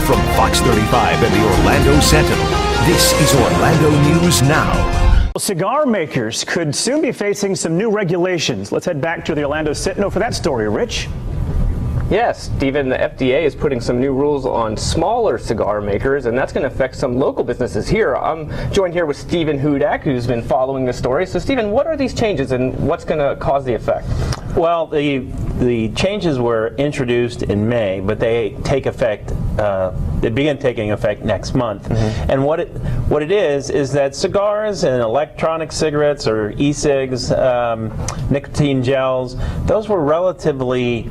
From Fox 35 and the Orlando Sentinel, this is Orlando News Now. Cigar makers could soon be facing some new regulations. Let's head back to the Orlando Sentinel for that story, Rich. Yes, Stephen, the FDA is putting some new rules on smaller cigar makers, and that's going to affect some local businesses here. I'm joined here with Stephen Hudak, who's been following the story. So, Stephen, what are these changes and what's going to cause the effect? Well, the changes were introduced in May, but they take effect. They begin taking effect next month. Mm-hmm. And what it is that cigars and electronic cigarettes or e-cigs, nicotine gels, those were relatively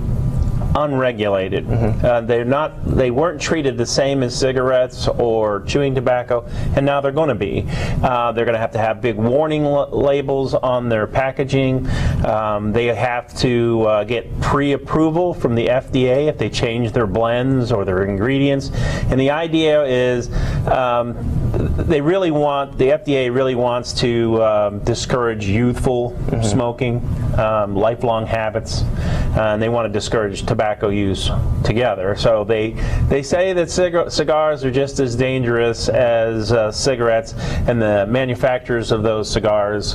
unregulated. Mm-hmm. They weren't treated the same as cigarettes or chewing tobacco, and now they're going to be. They're going to have big warning labels on their packaging. They have to get pre-approval from the FDA if they change their blends or their ingredients. And the idea is the FDA really wants to discourage youthful smoking, lifelong habits, and they want to discourage tobacco use together. So they say that cigars are just as dangerous as cigarettes, and the manufacturers of those cigars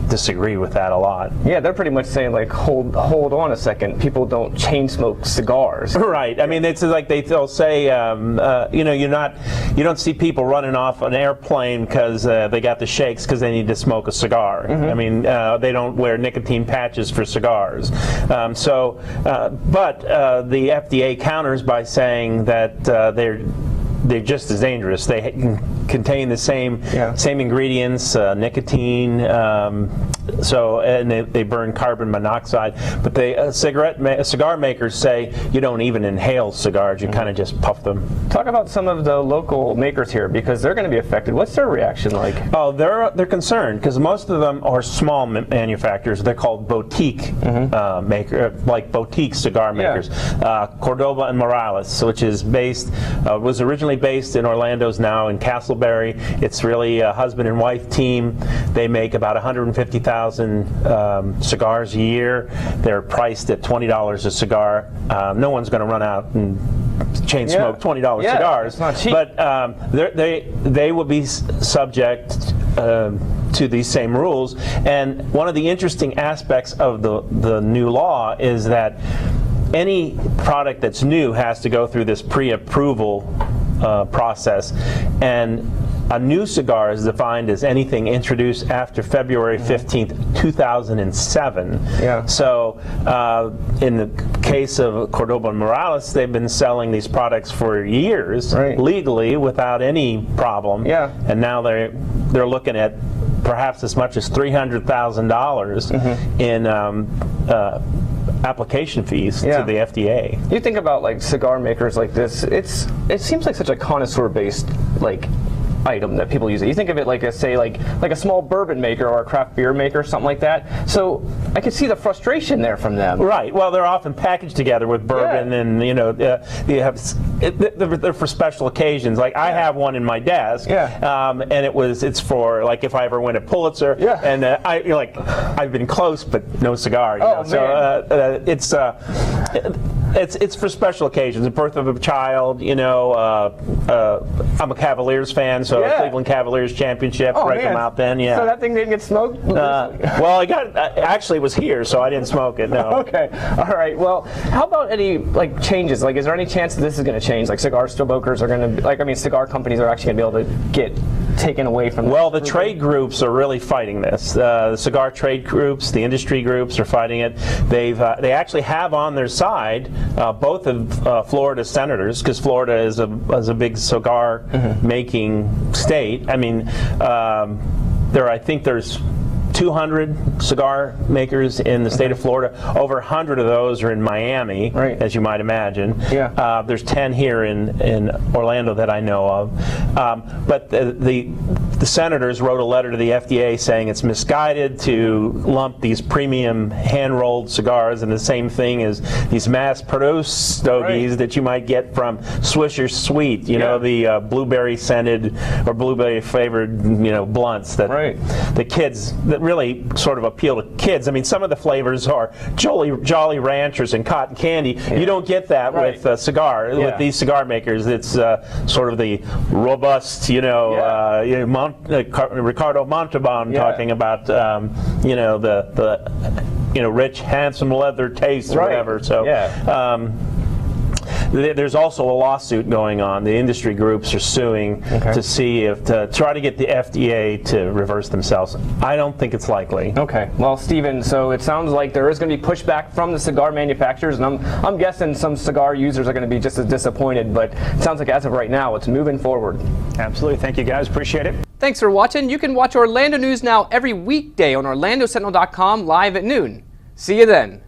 disagree with that a lot. Yeah, they're pretty much saying, like, hold on a second, people don't chain smoke cigars. Right. I mean, it's like they'll say, you don't see people running off an airplane because they got the shakes because they need to smoke a cigar. Mm-hmm. I mean, they don't wear nicotine patches for cigars. But the FDA counters by saying that they're just as dangerous. They contain the same ingredients, nicotine, and they burn carbon monoxide. But cigar makers say you don't even inhale cigars; you kind of just puff them. Talk about some of the local makers here, because they're going to be affected. What's their reaction like? Oh, they're concerned because most of them are small manufacturers. They're called boutique like boutique cigar makers. Cordoba and Morales, which is was originally based in Orlando, is now in Castleberry. It's really a husband and wife team. They make about 150,000 cigars a year. They're priced at $20 a cigar. No one's going to run out and chain smoke $20 cigars. It's not cheap. But they will be subject to these same rules. And one of the interesting aspects of the new law is that any product that's new has to go through this pre-approval process, and a new cigar is defined as anything introduced after February 15th, 2007. Yeah. So in the case of Cordoba and Morales, they've been selling these products for years legally without any problem. Yeah. And now they're looking at perhaps as much as $300,000 in application fees to the FDA. You think about like cigar makers like this, it seems like such a connoisseur-based item that people use it. You think of it like a small bourbon maker or a craft beer maker, something like that. So I could see the frustration there from them. Right. Well, they're often packaged together with bourbon, and they're for special occasions. Like I have one in my desk, and it's for like if I ever win a Pulitzer. Yeah. And I've been close, but no cigar. It's for special occasions. The birth of a child. I'm a Cavaliers fan, so Cleveland Cavaliers championship. Break them out then. Yeah. So that thing didn't get smoked? Well, actually it was here, so I didn't smoke it. No. Okay. All right. Well, how about any changes? Is there any chance that this is going to change? Like cigar smokers are going to cigar companies are actually going to be able to get taken away from. Well, the trade groups are really fighting this. The cigar trade groups, the industry groups are fighting it. They actually have on their side both of Florida senators, because Florida is a big cigar making state. I mean, I think there's 200 cigar makers in the state of Florida. Over 100 of those are in Miami, as you might imagine. Yeah. There's 10 here in Orlando that I know of. But the the senators wrote a letter to the FDA saying it's misguided to lump these premium hand-rolled cigars in the same thing as these mass-produced stogies that you might get from Swisher Sweet, you know, the blueberry-scented or blueberry-flavored, blunts that the kids, that really sort of appeal to kids. I mean, some of the flavors are Jolly Ranchers and cotton candy. You don't get that with with these cigar makers. It's sort of the robust, Ricardo Montalban talking about, the rich, handsome leather taste or whatever. So. There's also a lawsuit going on. The industry groups are suing to see to try to get the FDA to reverse themselves. I don't think it's likely. Okay. Well, Stephen, so it sounds like there is going to be pushback from the cigar manufacturers, and I'm guessing some cigar users are going to be just as disappointed, but it sounds like as of right now, it's moving forward. Absolutely. Thank you, guys. Appreciate it. Thanks for watching. You can watch Orlando News Now every weekday on OrlandoSentinel.com live at noon. See you then.